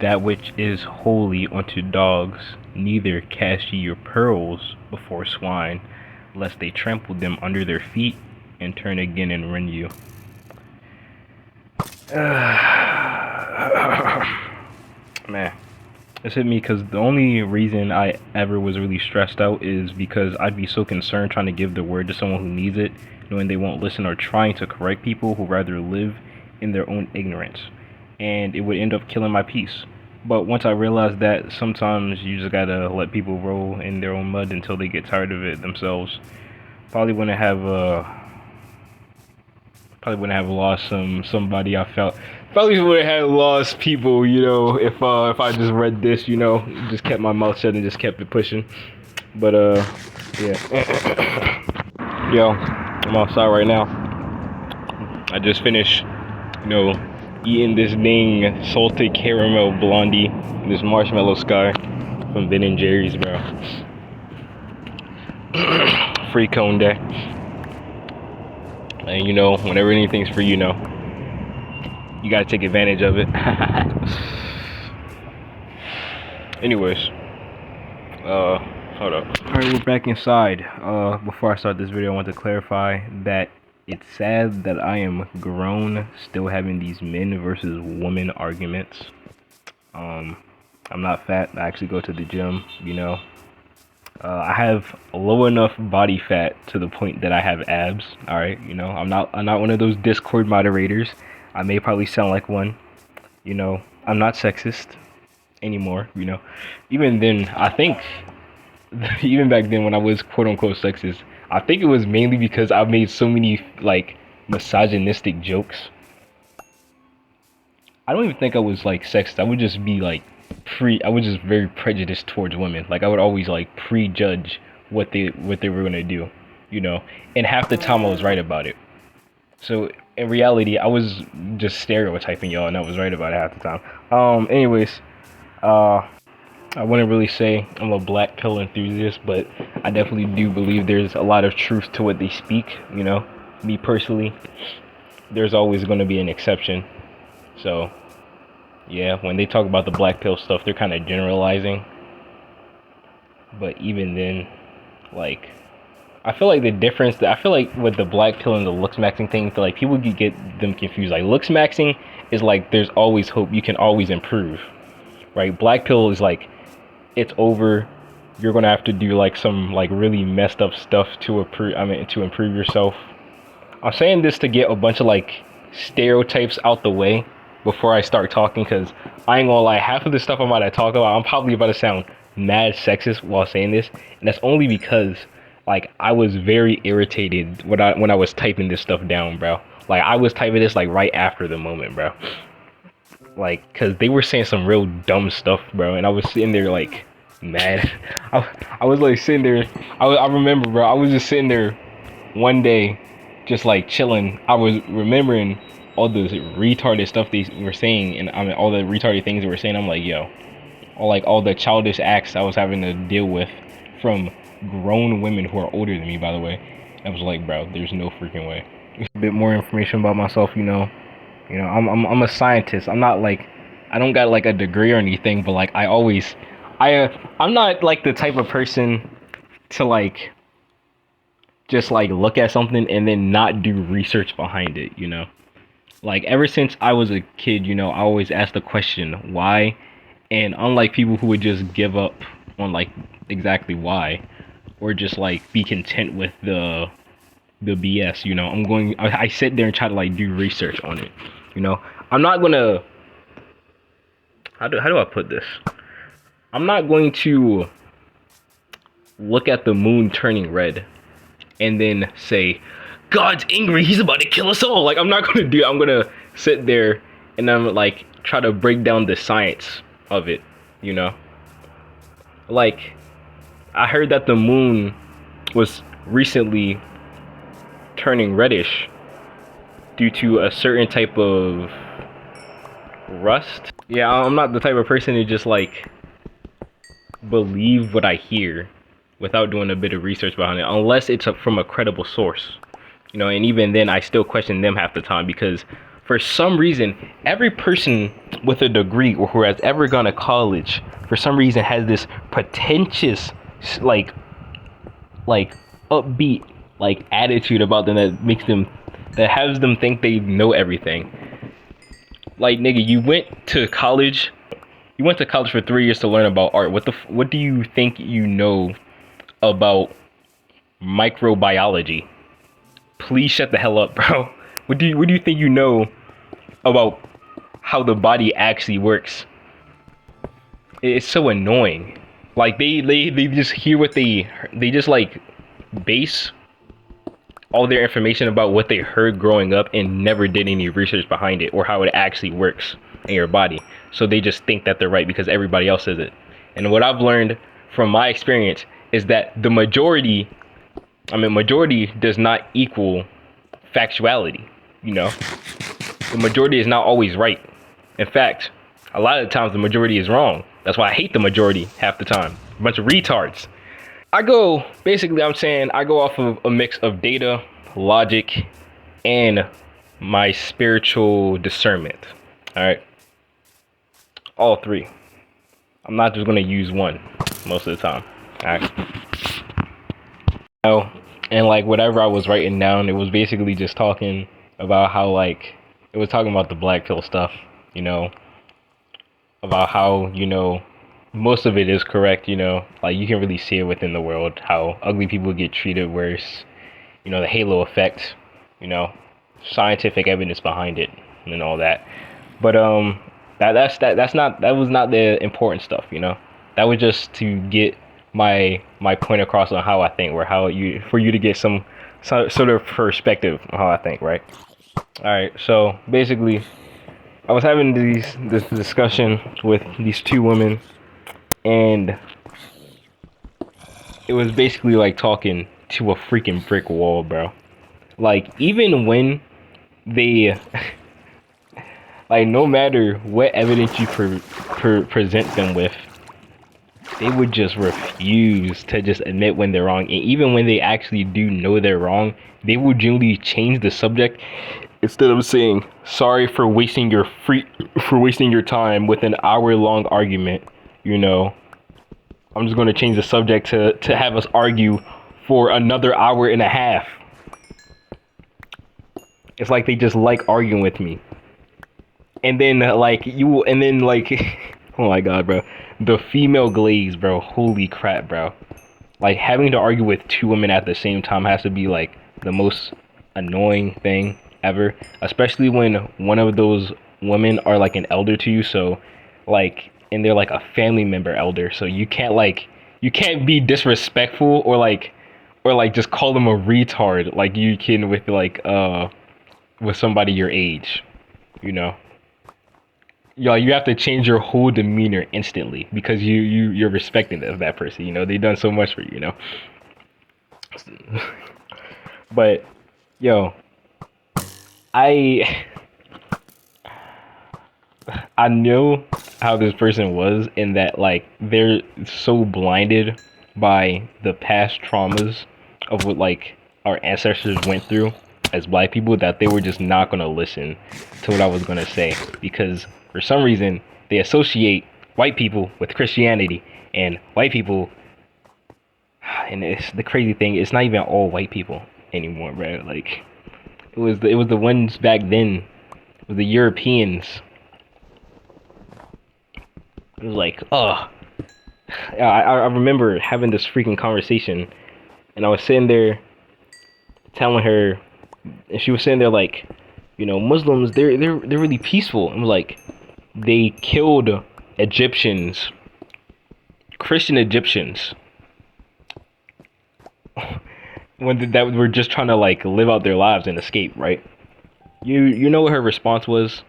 that which is holy unto dogs, neither cast ye your pearls before swine, lest they trample them under their feet and turn again and rend you. Man, this hit me because the only reason I ever was really stressed out is because I'd be so concerned trying to give the word to someone who needs it, knowing they won't listen, or trying to correct people who rather live in their own ignorance, and it would end up killing my peace. But once I realized that sometimes you just gotta let people roll in their own mud until they get tired of it themselves, probably wouldn't have lost somebody I felt. Probably would have lost people, if I just read this, just kept my mouth shut and just kept it pushing. But yeah. Yo, I'm outside right now. I just finished, eating this dang salted caramel blondie, this marshmallow sky from Ben and Jerry's, bro. Free cone day. And whenever anything's free, you gotta take advantage of it. Anyways, hold up. Alright, we're back inside. Before I start this video, I want to clarify that it's sad that I am grown still having these men versus women arguments. I'm not fat. I actually go to the gym, I have low enough body fat to the point that I have abs. All right, I'm not one of those Discord moderators. I may probably sound like one. I'm not sexist anymore. Even then, I think even back then when I was quote unquote sexist, I think it was mainly because I made so many like misogynistic jokes. I don't even think I was like sexist. I would just be like I was just very prejudiced towards women. Like I would always like prejudge what they were gonna do, and half the time I was right about it. So in reality, I was just stereotyping y'all, and I was right about it half the time. Anyways, I wouldn't really say I'm a black pill enthusiast, but I definitely do believe there's a lot of truth to what they speak. Me personally, there's always going to be an exception. So yeah, when they talk about the black pill stuff, they're kind of generalizing. But even then, like, I feel like with the black pill and the looks maxing thing, like people could get them confused. Like looks maxing is like there's always hope, you can always improve, right? Black pill is like it's over. You're gonna have to do like some like really messed up stuff to improve yourself. I'm saying this to get a bunch of like stereotypes out the way before I start talking, because I ain't gonna lie, half of the stuff I'm about to talk about, I'm probably about to sound mad sexist while saying this, and that's only because like I was very irritated when I was typing this stuff down, bro. Like I was typing this like right after the moment, bro. Like, cause they were saying some real dumb stuff, bro, and I was sitting there like mad. I was like sitting there. I remember, bro. I was just sitting there one day, just like chilling. I was remembering all the retarded stuff they were saying, and all the retarded things they were saying. I'm like, yo, all the childish acts I was having to deal with from grown women who are older than me, by the way. I was like, bro, there's no freaking way. A bit more information about myself, I'm a scientist. I'm not like, I don't got like a degree or anything, but like I'm not like the type of person to like just like look at something and then not do research behind it, Like ever since I was a kid, I always asked the question why, and unlike people who would just give up on like exactly why, or just like be content with the BS, I sit there and try to like do research on it, I'm not gonna, how do I put this? I'm not going to look at the moon turning red and then say, God's angry, he's about to kill us all. Like, I'm not gonna do, I'm gonna sit there and I'm like, try to break down the science of it, Like, I heard that the moon was recently turning reddish due to a certain type of rust. Yeah, I'm not the type of person to just like believe what I hear without doing a bit of research behind it, unless it's from a credible source, and even then I still question them half the time, because For some reason, every person with a degree or who has ever gone to college, for some reason, has this pretentious, like, like upbeat, like attitude about them that has them think they know everything. Like, nigga, you went to college for 3 years to learn about art. What do you think you know about microbiology? Please shut the hell up, bro. What do you think you know about how the body actually works? It's so annoying. Like they just hear what they just like base all their information about what they heard growing up and never did any research behind it or how it actually works in your body. So they just think that they're right because everybody else says it. And what I've learned from my experience is that majority does not equal factuality, you know? The majority is not always right. In fact, a lot of the times the majority is wrong. That's why I hate the majority half the time. A bunch of retards. I'm saying I go off of a mix of data, logic, and my spiritual discernment. All right. All three. I'm not just going to use one most of the time. All right. Oh, and like whatever I was writing down, it was basically just talking about how like it was talking about the black pill stuff, you know, about how, you know, most of it is correct, you know, like you can really see it within the world, how ugly people get treated worse, you know, the halo effect, you know, scientific evidence behind it and all that. But that was not the important stuff, you know. That was just to get my point across on how I think, or for you to get some sort of perspective on how I think, right? All right, so basically I was having this discussion with these two women, and it was basically like talking to a freaking brick wall, bro. Like, even when they, like, no matter what evidence you present them with, they would just refuse to just admit when they're wrong. And even when they actually do know they're wrong, they would generally change the subject. Instead of saying, sorry for wasting your time with an hour-long argument, you know, I'm just going to change the subject to have us argue for another hour and a half. It's like they just like arguing with me. And then like oh my god, bro. The female glaze, bro. Holy crap, bro. Like, having to argue with two women at the same time has to be like the most annoying thing ever, especially when one of those women are like an elder to you, so like, and they're like a family member elder, so you can't be disrespectful or like just call them a retard like you can with like with somebody your age, you know. Yo, you have to change your whole demeanor instantly because you're respecting of that person, you know. They've done so much for you, you know. But yo, I know how this person was, in that like they're so blinded by the past traumas of what like our ancestors went through as black people that they were just not gonna listen to what I was gonna say, because for some reason they associate white people with Christianity, and white people, and it's the crazy thing, it's not even all white people anymore, bro. Like, it was the ones back then, it was the Europeans. It was like, I remember having this freaking conversation, and I was sitting there telling her, and she was sitting there like, you know, Muslims, they're really peaceful. I'm like, they killed Egyptians, Christian Egyptians, that were just trying to like live out their lives and escape, right? You know what her response was?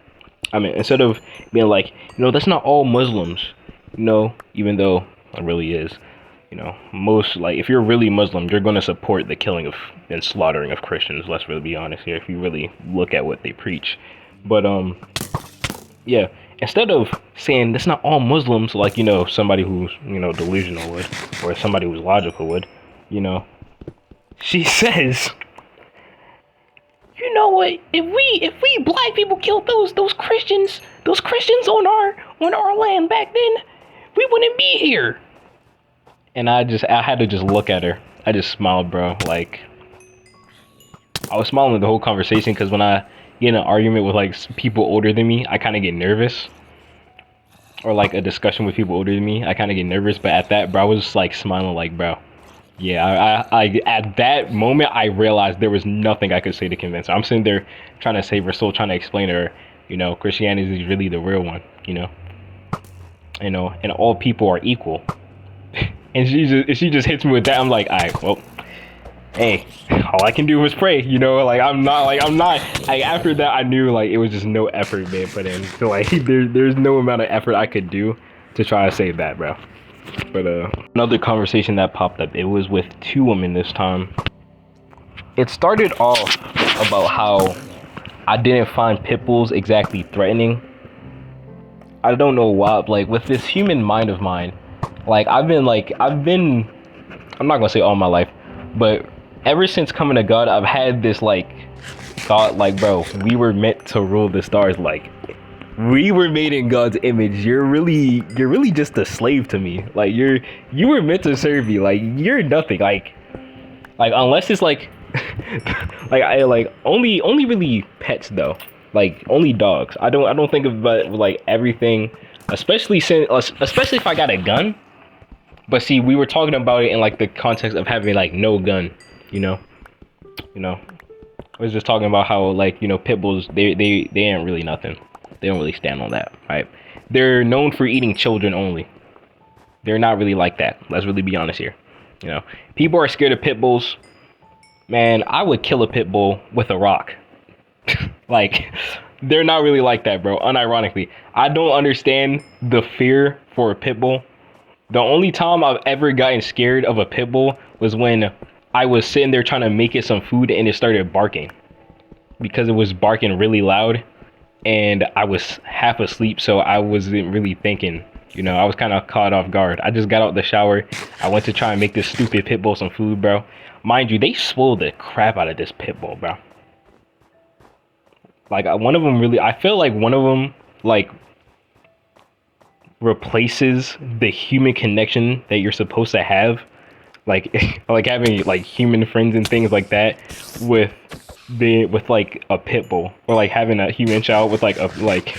I mean, instead of being like, you know, that's not all Muslims, you know, even though it really is, you know, most, like, if you're really Muslim, you're going to support the killing of and slaughtering of Christians. Let's really be honest here, if you really look at what they preach. But yeah, instead of saying that's not all Muslims, like, you know, somebody who's, you know, delusional would, or somebody who's logical would, you know, she says, you know what? If we black people killed those Christians on our land back then, we wouldn't be here. And I had to just look at her. I just smiled, bro. Like, I was smiling the whole conversation because when I get in an argument with like people older than me, I kind of get nervous. Or like a discussion with people older than me, I kind of get nervous. But at that, bro, I was just like smiling, like, bro. Yeah, I at that moment I realized there was nothing I could say to convince her. I'm sitting there trying to save her soul, trying to explain to her, you know, Christianity is really the real one, you know, and all people are equal. And she just hits me with that. I'm like, all right, well, hey, all I can do was pray, you know. Like I'm not. Like after that, I knew like it was just no effort being put in. So like there's no amount of effort I could do to try to save that, bro. But another conversation that popped up, it was with two women this time. It started off about how I didn't find pit bulls exactly threatening. I don't know why, like with this human mind of mine, like I'm not gonna say all my life, but ever since coming to God, I've had this like thought, like, bro, we were meant to rule the stars. Like, we were made in God's image. You're really just a slave to me. Like you were meant to serve me. Like you're nothing. Like unless it's like like only really pets though. Like only dogs. I don't think about like everything, especially if I got a gun. But see, we were talking about it in like the context of having like no gun, you know. I was just talking about how like, you know, pit bulls, they ain't really nothing. They don't really stand on that, right? They're known for eating children only. They're not really like that. Let's really be honest here. You know, people are scared of pit bulls. Man, I would kill a pit bull with a rock. Like, they're not really like that, bro. Unironically, I don't understand the fear for a pit bull. The only time I've ever gotten scared of a pit bull was when I was sitting there trying to make it some food and it started barking. Because it was barking really loud and I was half asleep, so I wasn't really thinking. You know, I was kind of caught off guard. I just got out the shower. I went to try and make this stupid pit bull some food, bro. Mind you, they spoiled the crap out of this pit bull, bro. Like, one of them really, I feel like one of them, like, replaces the human connection that you're supposed to have. Like, like having, like, human friends and things like that with like, a pit bull. Or, like, having a human child with, like, like,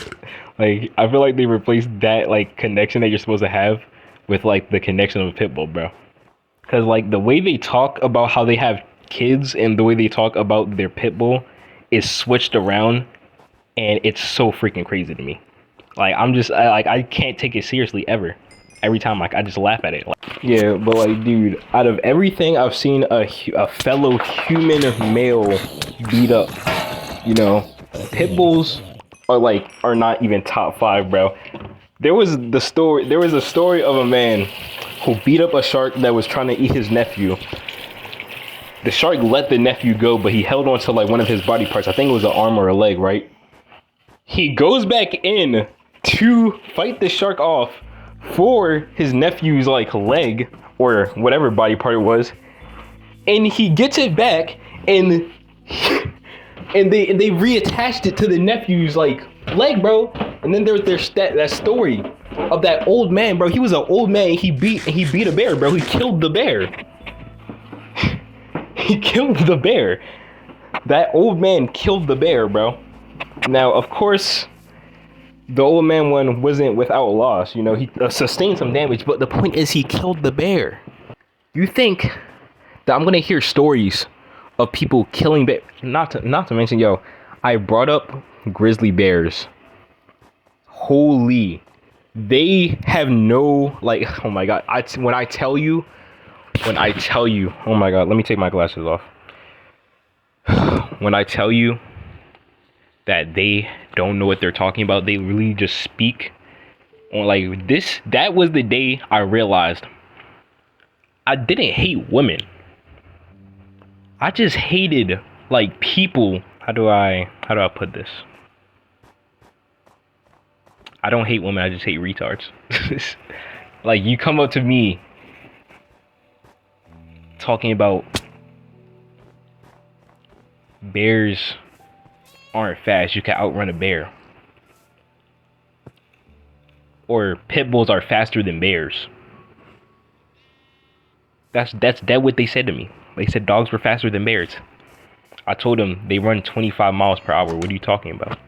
I feel like they replaced that, like, connection that you're supposed to have with, like, the connection of a pit bull, bro. Because, like, the way they talk about how they have kids and the way they talk about their pit bull is switched around, and it's so freaking crazy to me. Like, I can't take it seriously ever. Every time, like, I just laugh at it. Like, yeah, but, like, dude, out of everything I've seen a fellow human male beat up, you know, pit bulls are not even top 5, bro. There was a story of a man who beat up a shark that was trying to eat his nephew. The shark let the nephew go, but he held on to like one of his body parts. I think it was an arm or a leg, right? He goes back in to fight the shark off for his nephew's like leg or whatever body part it was, and he gets it back, and they reattached it to the nephew's like leg, bro. And then there's that story of that old man, bro. He was an old man. He beat a bear, bro. He killed the bear. He killed the bear. That old man killed the bear, bro. Now, of course, the old man one wasn't without loss. You know, he sustained some damage, but the point is he killed the bear. You think that I'm gonna hear stories of people killing bears? Not to mention, yo, I brought up grizzly bears. Holy, they have no, like, oh my god. When I tell you, oh my god, let me take my glasses off. When I tell you that they don't know what they're talking about, they really just speak on like this. That was the day I realized I didn't hate women. I just hated like people. How do I put this? I don't hate women, I just hate retards. Like, you come up to me talking about bears aren't fast, you can outrun a bear. Or pit bulls are faster than bears. That's what they said to me. They said dogs were faster than bears. I told them they run 25 miles per hour. What are you talking about?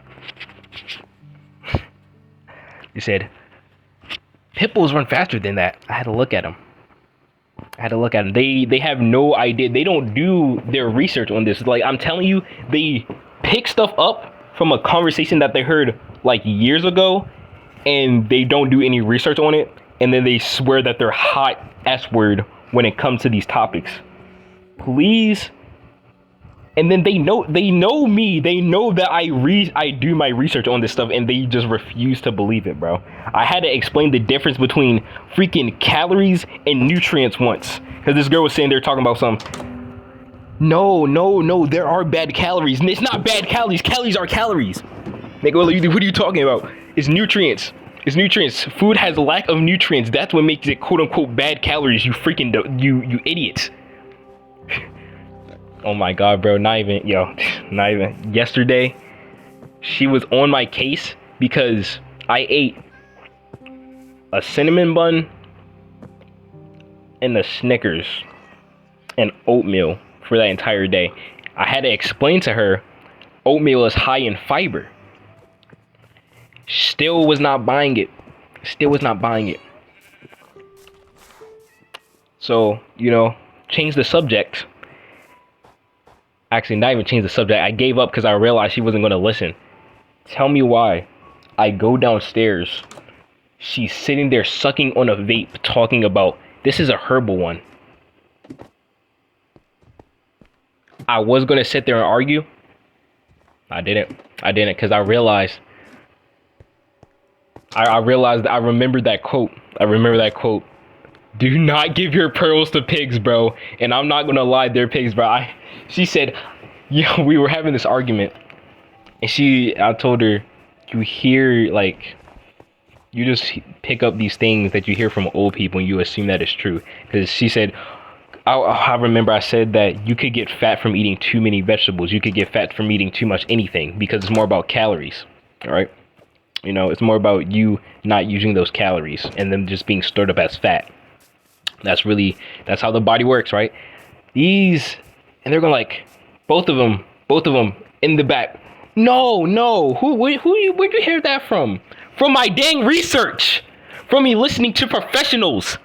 They said pit bulls run faster than that. I had to look at them. They have no idea. They don't do their research on this. Like, I'm telling you, they pick stuff up from a conversation that they heard like years ago, and they don't do any research on it, and then they swear that they're hot S word when it comes to these topics. Please. And then they know me. They know that I do my research on this stuff, and they just refuse to believe it, bro. I had to explain the difference between freaking calories and nutrients once, because this girl was saying they're talking about some. No, there are bad calories. And it's not bad calories. Calories are calories. Nigga, what are you talking about? It's nutrients. It's nutrients. Food has a lack of nutrients. That's what makes it quote unquote bad calories. You freaking you idiots. Oh my god, bro. Not even yesterday, she was on my case because I ate a cinnamon bun and a Snickers and oatmeal for that entire day. I had to explain to her oatmeal is high in fiber. Still was not buying it. So, change the subject. Actually, not even change the subject. I gave up because I realized she wasn't going to listen. Tell me why. I go downstairs. She's sitting there sucking on a vape, talking about, this is a herbal one. I was going to sit there and argue. I didn't because I realized. I remembered that quote. Do not give your pearls to pigs, bro. And I'm not gonna lie, they're pigs, bro. She said, we were having this argument, and I told her, you hear, like, you just pick up these things that you hear from old people and you assume that it's true. Because she said, I remember I said that you could get fat from eating too many vegetables. You could get fat from eating too much anything, because it's more about calories, all right? It's more about you not using those calories and them just being stored up as fat. That's how the body works, right? And they're going like, both of them in the back. No, where'd you hear that from? From my dang research, from me listening to professionals,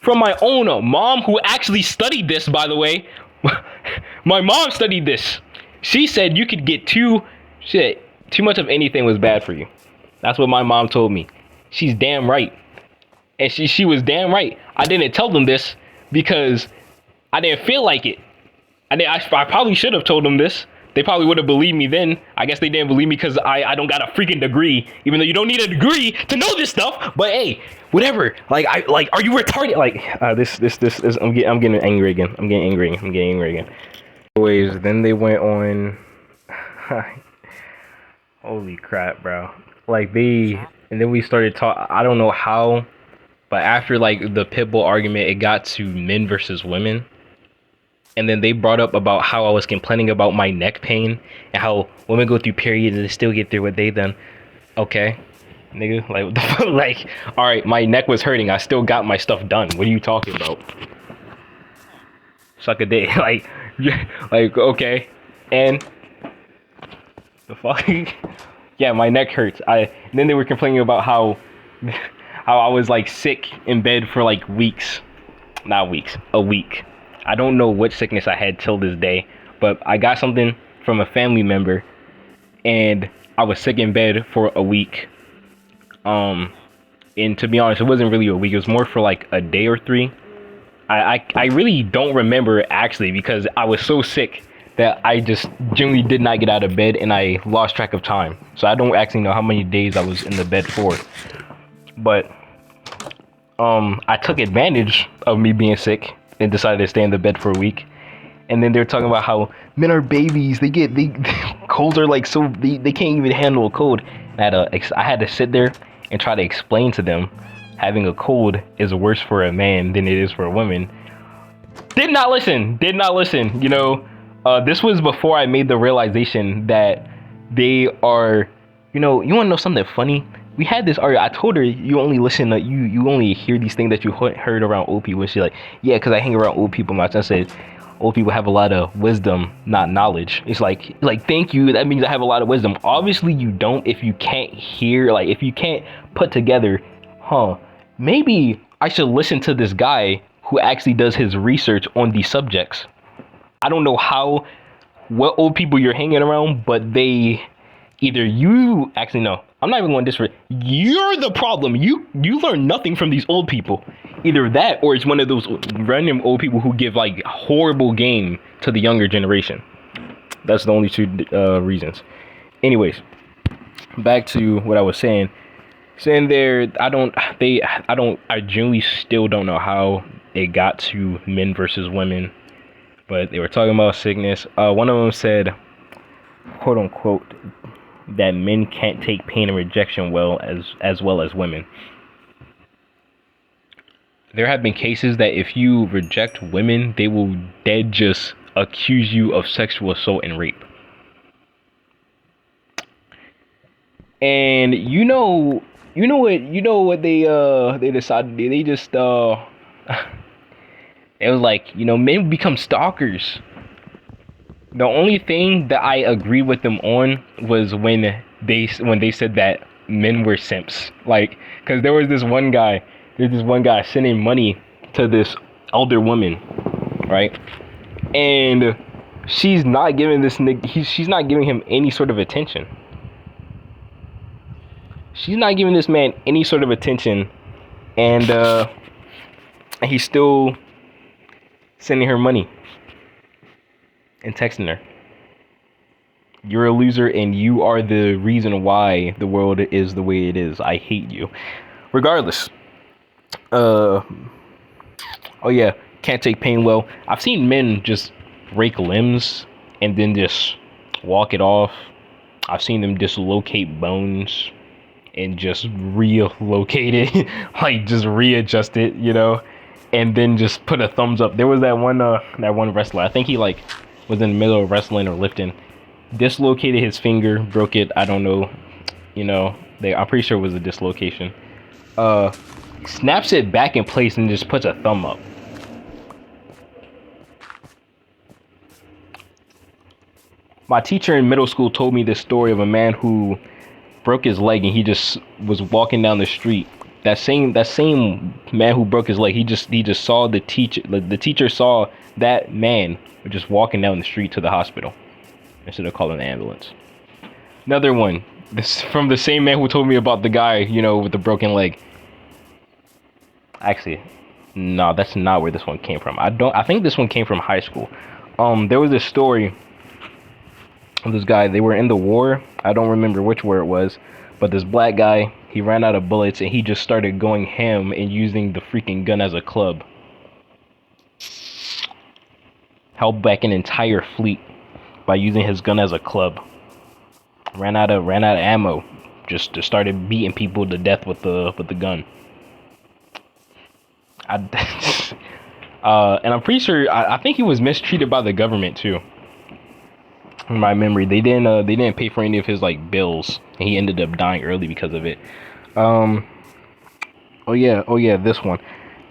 from my own mom, who actually studied this, by the way. My mom studied this. She said you could get too much of anything was bad for you. That's what my mom told me. She's damn right. And she was damn right. I didn't tell them this because I didn't feel like it. I probably should have told them this. They probably would have believed me then. I guess they didn't believe me because I don't got a freaking degree, even though you don't need a degree to know this stuff. But hey, whatever. Like, are you retarded? Like, this. I'm getting angry again. I'm getting angry again. Anyways, then they went on. Holy crap, bro. And then we started talking. I don't know how, but after like the pit bull argument, it got to men versus women. And then they brought up about how I was complaining about my neck pain and how women go through periods and they still get through what they done. Okay, nigga, like, what the fuck? Like, all right, my neck was hurting. I still got my stuff done. What are you talking about? Suck a dick. Like, okay. And the fuck? Yeah, my neck hurts. And then they were complaining about how I was like sick in bed for like weeks. Not weeks, a week. I don't know what sickness I had till this day, but I got something from a family member, and I was sick in bed for a week. And to be honest, it wasn't really a week. It was more for like a day or three. I really don't remember actually, because I was so sick that I just generally did not get out of bed, and I lost track of time. So I don't actually know how many days I was in the bed for. But I took advantage of me being sick and decided to stay in the bed for a week. And then they're talking about how men are babies. Colds are like so they can't even handle a cold. I had to sit there and try to explain to them having a cold is worse for a man than it is for a woman. Did not listen. This was before I made the realization that they are, you want to know something funny? We had this argument. I told her you only listen to you only hear these things that you heard around old people. And she's like, yeah, because I hang around old people much. I said, old people have a lot of wisdom, not knowledge. It's like thank you. That means I have a lot of wisdom. Obviously, you don't if you can't hear, like if you can't put together, maybe I should listen to this guy who actually does his research on these subjects. I don't know what old people you're hanging around, but they either you actually no. I'm not even going this for you're the problem. You learn nothing from these old people. Either that or it's one of those random old people who give like horrible game to the younger generation. That's the only two reasons. Anyways, back to what I was saying. Saying there, I genuinely still don't know how it got to men versus women. But they were talking about sickness. One of them said, quote unquote, that men can't take pain and rejection as well as women. There have been cases that if you reject women, they will dead just accuse you of sexual assault and rape. And you know what they decided to do? They just it was like, men become stalkers. The only thing that I agreed with them on was when they said that men were simps. Like, because there's this one guy sending money to this older woman, right? And she's not giving she's not giving him any sort of attention. She's not giving this man any sort of attention, and he's still sending her money and texting her. You're a loser and you are the reason why the world is the way it is. I hate you. Regardless. Oh yeah, can't take pain well. I've seen men just break limbs and then just walk it off. I've seen them dislocate bones and just relocate it, like just readjust it, and then just put a thumbs up. There was that one wrestler. I think he was in the middle of wrestling or lifting, dislocated his finger, broke it. I don't know, I'm pretty sure it was a dislocation. Snaps it back in place and just puts a thumb up. My teacher in middle school told me this story of a man who broke his leg and he just was walking down the street. That same man who broke his leg, he just saw the teacher. The teacher saw that man just walking down the street to the hospital instead of calling the ambulance. Another one, this from the same man who told me about the guy, with the broken leg. Actually, no, that's not where this one came from. I think this one came from high school. There was this story of this guy. They were in the war. I don't remember which war it was, but this black guy, he ran out of bullets and he just started going ham and using the freaking gun as a club. Held back an entire fleet by using his gun as a club. Ran out of ammo. Just started beating people to death with the gun. And I'm pretty sure I think he was mistreated by the government too. In my memory, they didn't pay for any of his bills, and he ended up dying early because of it. Oh yeah, this one.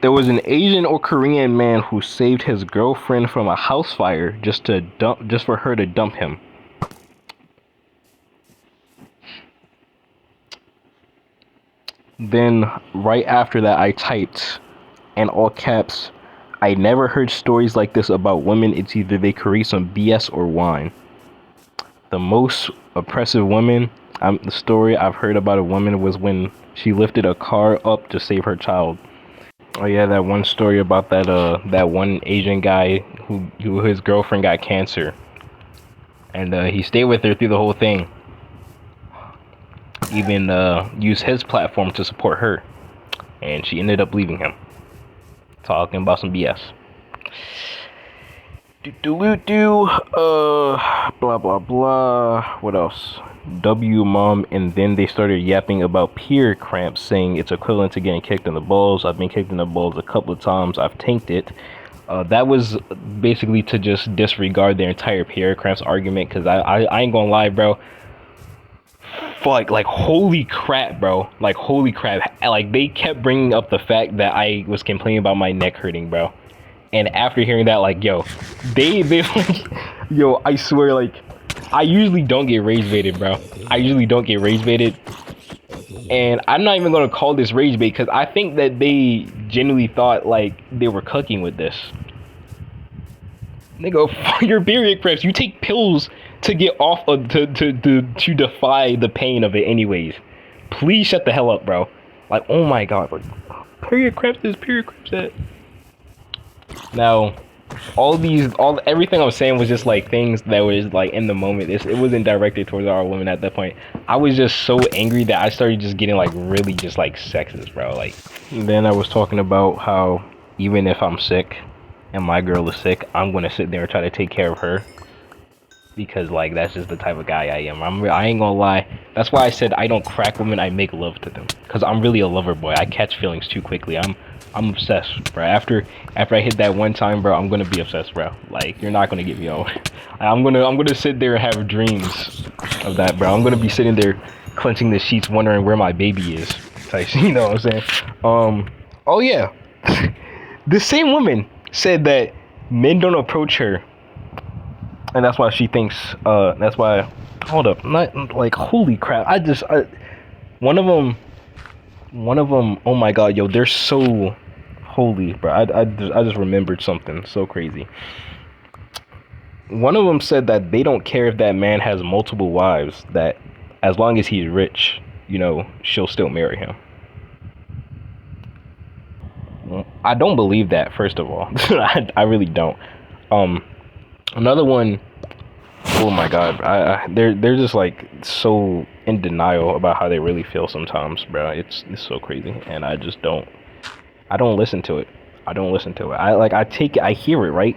There was an Asian or Korean man who saved his girlfriend from a house fire just for her to dump him. Then right after that, I typed in all caps, I never heard stories like this about women. It's either they create some BS or whine. The most oppressive woman, the story I've heard about a woman was when she lifted a car up to save her child. Oh yeah, that one story about that one Asian guy who his girlfriend got cancer, and he stayed with her through the whole thing. Even used his platform to support her, and she ended up leaving him. Talking about some BS. Blah blah blah. What else? W mom, and then they started yapping about peer cramps, saying it's equivalent to getting kicked in the balls. I've been kicked in the balls a couple of times. I've tanked it. That was basically to just disregard their entire period cramps argument. Cause I ain't gonna lie, bro. Like holy crap, bro. Like holy crap. Like they kept bringing up the fact that I was complaining about my neck hurting, bro. And after hearing that, like, yo, they like, yo, I swear, like, I usually don't get rage baited, bro. I usually don't get rage baited. And I'm not even gonna call this rage bait because I think that they genuinely thought like they were cooking with this. They go, for your period cramps, you take pills to get off of to defy the pain of it anyways. Please shut the hell up, bro. Like, oh my god, like, period cramps this, period cramps that. Now, everything I was saying was just like things that was like in the moment. It wasn't directed towards our women at that point. I was just so angry that I started just getting like really just like sexist, bro. Like, and then I was talking about how even if I'm sick and my girl is sick, I'm gonna sit there and try to take care of her because like that's just the type of guy I am. I ain't gonna lie. That's why I said I don't crack women. I make love to them because I'm really a lover boy. I catch feelings too quickly. I'm obsessed, bro. After I hit that one time, bro, I'm gonna be obsessed, bro. Like you're not gonna get me over. I'm gonna sit there and have dreams of that, bro. I'm gonna be sitting there clenching the sheets, wondering where my baby is. Like, you know what I'm saying? Oh yeah, the same woman said that men don't approach her, and that's why she thinks. That's why. Hold up, not like holy crap. One of them. Oh my god, yo, they're so holy, bro. I just remembered something so crazy. One of them said that they don't care if that man has multiple wives, that as long as he's rich, you know, she'll still marry him. I don't believe that, first of all. I really don't. Another one, oh my god, they're just like so in denial about how they really feel sometimes, bro. It's so crazy, and I don't listen to it. I hear it, right?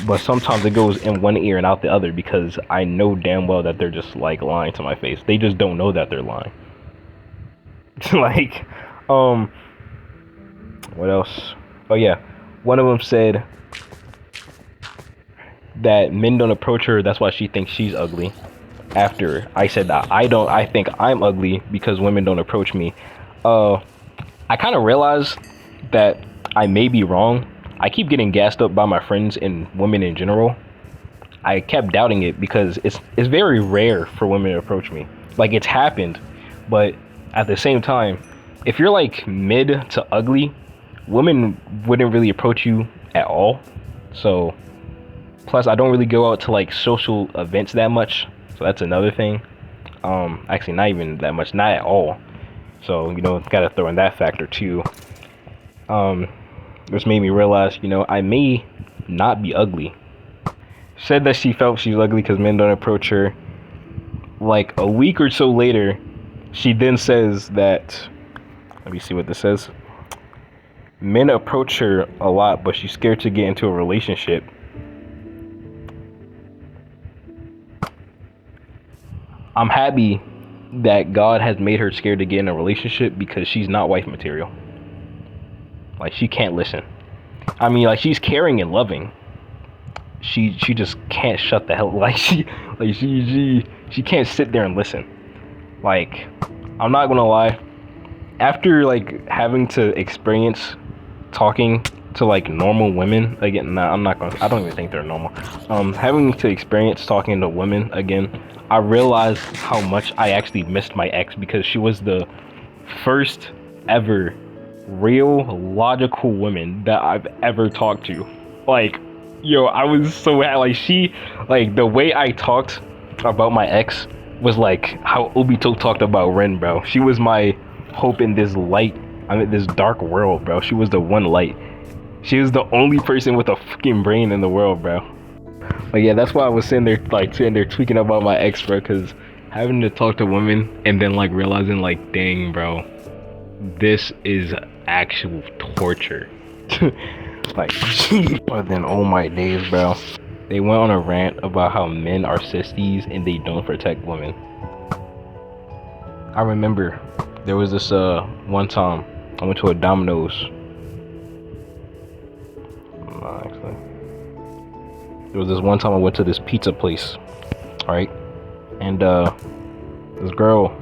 But sometimes it goes in one ear and out the other because I know damn well that they're just like lying to my face. They just don't know that they're lying. Like, what else? Oh yeah, one of them said that men don't approach her, that's why she thinks she's ugly. After I said that I think I'm ugly because women don't approach me. I kind of realized that I may be wrong. I keep getting gassed up by my friends and women in general. I kept doubting it because it's very rare for women to approach me. Like, it's happened, but at the same time, if you're like mid to ugly, women wouldn't really approach you at all. So plus I don't really go out to like social events that much, so that's another thing. Actually not even that much, not at all. So, you know, gotta throw in that factor too. Which made me realize, you know, I may not be ugly. Said that she felt she's ugly because men don't approach her. Like a week or so later, she then says that, let me see what this says. Men approach her a lot, but she's scared to get into a relationship. I'm happy that God has made her scared to get in a relationship because she's not wife material. Like, she can't listen. I mean, like, she's caring and loving. She just can't shut the hell. Like, she can't sit there and listen. Like, I'm not gonna lie. After like having to experience talking to like normal women again, I don't even think they're normal. Having to experience talking to women again, I realized how much I actually missed my ex because she was the first ever real logical woman that I've ever talked to. Like, yo, I was so happy. Like the way I talked about my ex was like how Obito talked about Ren, bro. She was my hope in this this dark world, bro. She was the one light. She was the only person with a fucking brain in the world, bro. But yeah, that's why I was sitting there tweaking about my ex, bro, because having to talk to women and then like realizing like, dang, bro, this is actual torture. Like, but then, oh my days, bro. They went on a rant about how men are sissies and they don't protect women. I remember there was this one time I went to a Domino's. There was this one time I went to this pizza place, right? And this girl,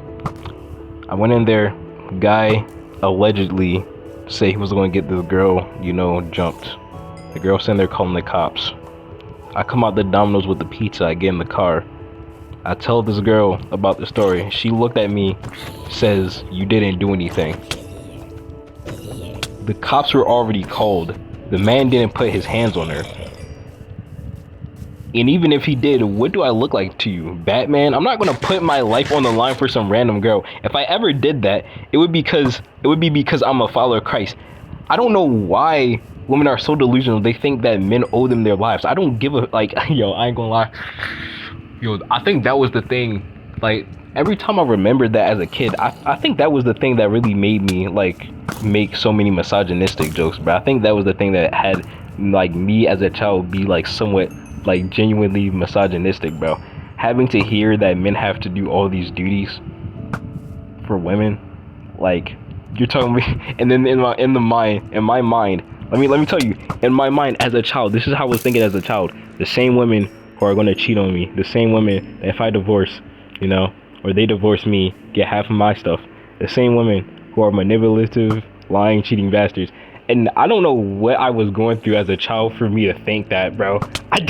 I went in there. Guy allegedly say he was going to get this girl, jumped. The girl sitting there calling the cops. I come out the Domino's with the pizza. I get in the car. I tell this girl about the story. She looked at me, says, "You didn't do anything." The cops were already called. The man didn't put his hands on her. And even if he did, what do I look like to you, Batman? I'm not gonna put my life on the line for some random girl. If I ever did that, it would be because I'm a follower of Christ. I don't know why women are so delusional. They think that men owe them their lives. I don't give a yo. I ain't gonna lie. Yo, I think that was the thing. Like every time I remembered that as a kid, I think that was the thing that really made me make so many misogynistic jokes. But I think that was the thing that had me as a child be somewhat genuinely misogynistic, bro. Having to hear that men have to do all these duties for women, you're telling me. And then in my mind, let me tell you, in my mind as a child, this is how I was thinking as a child. The same women who are going to cheat on me, the same women that if I divorce, or they divorce me, get half of my stuff, the same women who are manipulative, lying, cheating bastards. And I don't know what I was going through as a child for me to think that, bro. I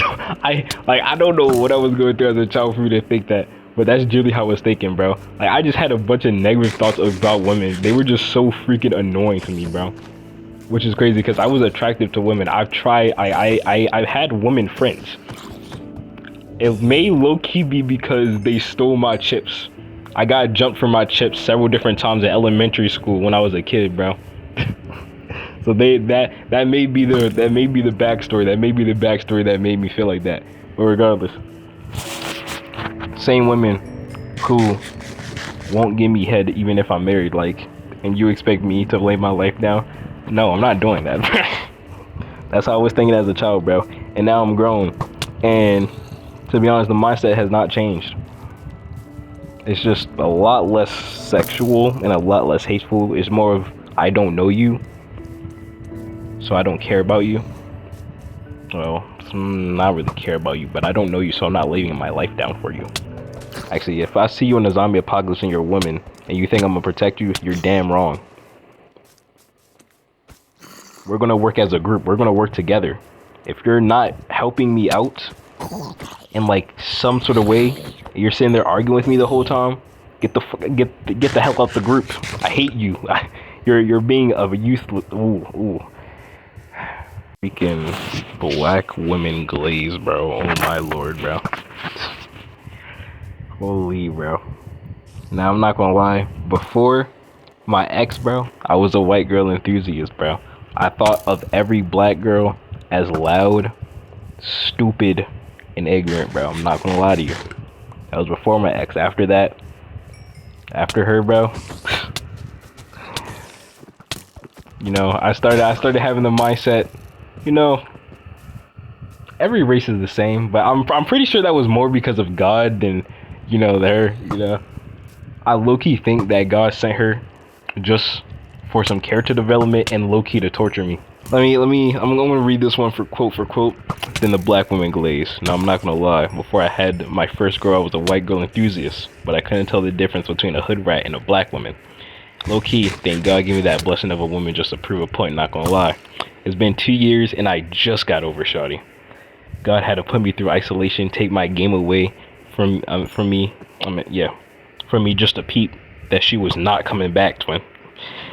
don't know what I was going through as a child for me to think that, but that's generally how I was thinking, bro. I just had a bunch of negative thoughts about women. They were just so freaking annoying to me, bro. Which is crazy because I was attractive to women. I've had women friends. It may low-key be because they stole my chips. I got jumped for my chips several different times in elementary school when I was a kid, bro. So that may be the backstory. That may be the backstory that made me feel like that. But regardless, same women who won't give me head even if I'm married, and you expect me to lay my life down? No, I'm not doing that. That's how I was thinking as a child, bro. And now I'm grown, and to be honest, the mindset has not changed. It's just a lot less sexual and a lot less hateful. It's more of, I don't know you, so I don't care about you. Well, not really care about you, but I don't know you, so I'm not laying my life down for you. Actually, if I see you in a zombie apocalypse and you're a woman and you think I'm gonna protect you, you're damn wrong. We're gonna work as a group. We're gonna work together. If you're not helping me out in some sort of way, you're sitting there arguing with me the whole time, get the hell out the group. I hate you. You're being a useless. Ooh. Freaking black women glaze, bro. Oh my lord, bro. Holy, bro. Now I'm not gonna lie. Before my ex, bro, I was a white girl enthusiast, bro. I thought of every black girl as loud, stupid, and ignorant, bro. I'm not gonna lie to you. That was before my ex. After that, after her, bro, I started having the mindset, every race is the same, but I'm pretty sure that was more because of God than, I low-key think that God sent her just for some character development and low-key to torture me. I'm gonna read this one for quote, then the black woman glaze. Now, I'm not gonna lie, before I had my first girl, I was a white girl enthusiast, but I couldn't tell the difference between a hood rat and a black woman. Low-key, thank God gave me that blessing of a woman just to prove a point, not gonna lie. It's been 2 years and I just got over shawty. God had to put me through isolation, take my game away from me just to peep that she was not coming back, twin.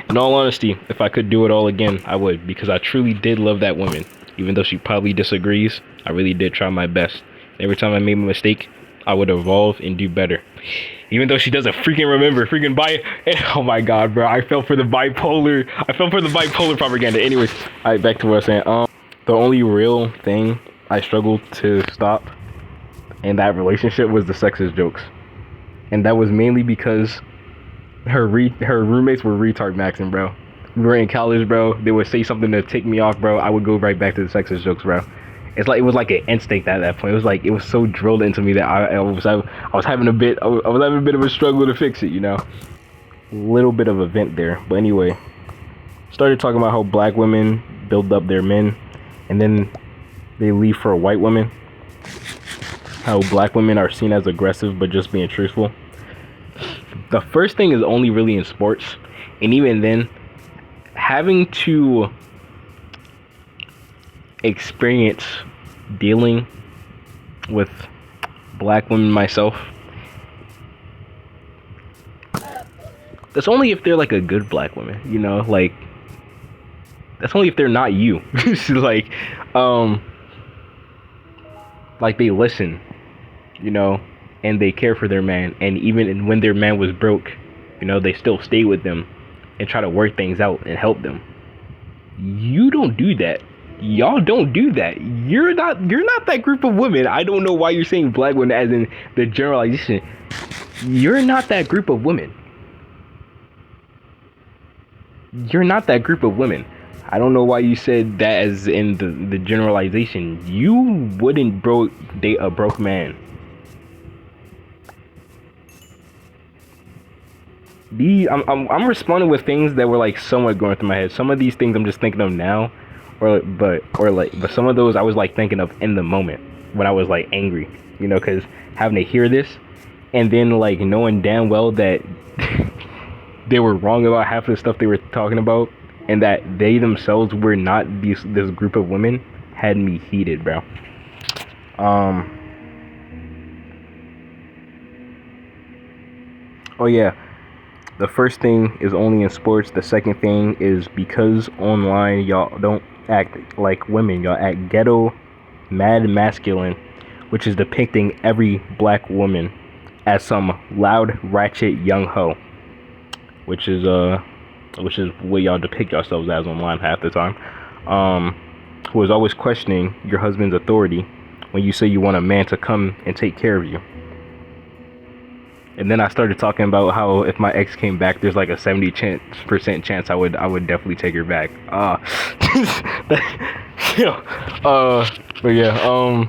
In all honesty, if I could do it all again, I would, because I truly did love that woman. Even though she probably disagrees, I really did try my best. Every time I made a mistake, I would evolve and do better. Even though she doesn't freaking remember, oh my god, bro, I fell for the bipolar propaganda. Anyways, alright, back to what I was saying. The only real thing I struggled to stop in that relationship was the sexist jokes. And that was mainly because her roommates were retard maxing, bro. We were in college, bro. They would say something to take me off, bro. I would go right back to the sexist jokes, bro. It was like an instinct at that point. It was so drilled into me that I was having a bit of a struggle to fix it, Little bit of a vent there. But anyway, started talking about how black women build up their men and then they leave for a white woman. how black women are seen as aggressive, but just being truthful. The first thing is only really in sports, and even then, having to experience dealing with black women myself, that's only if they're like a good black woman, you know, like that's only if they're not you. like like they listen, you know, and they care for their man, and even when their man was broke, you know, they still stay with them and try to work things out and help them. You don't do that. Y'all don't do that. You're not that group of women. I don't know why you're saying black women as in the generalization. You're not that group of women. You're not that group of women. I don't know why you said that as in the generalization. You wouldn't date a broke man. I'm responding with things that were like somewhat going through my head. Some of these things I'm just thinking of now, but some of those I was like thinking of in the moment when I was like angry, you know, because having to hear this and then like knowing damn well that they were wrong about half of the stuff they were talking about, and that they themselves were not this group of women, had me heated, bro. Oh yeah. The first thing is only in sports. The second thing is because online y'all don't act like women. Y'all act ghetto, mad masculine, which is depicting every black woman as some loud, ratchet young hoe, which is what y'all depict yourselves as online half the time. Who is always questioning your husband's authority when you say you want a man to come and take care of you. And then I started talking about how if my ex came back, there's like a 70% chance I would definitely take her back. But yeah,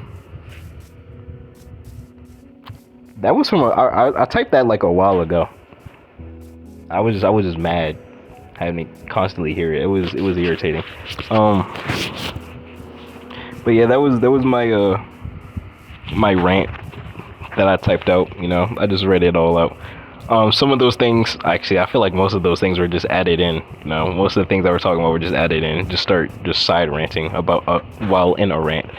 that was from I typed that like a while ago. I was just mad having to constantly hear it. It was irritating. But yeah, that was my my rant that I typed out, you know. I just read it all out. Some of those things, actually, I feel like most of those things were just added in. You know, most of the things I were talking about were just added in. Just side ranting about while in a rant.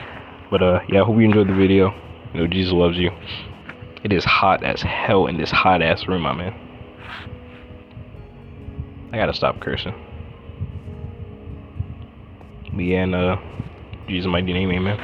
But yeah, I hope you enjoyed the video. You know, Jesus loves you. It is hot as hell in this hot ass room, my man. I gotta stop cursing. But yeah, and Jesus mighty name, amen.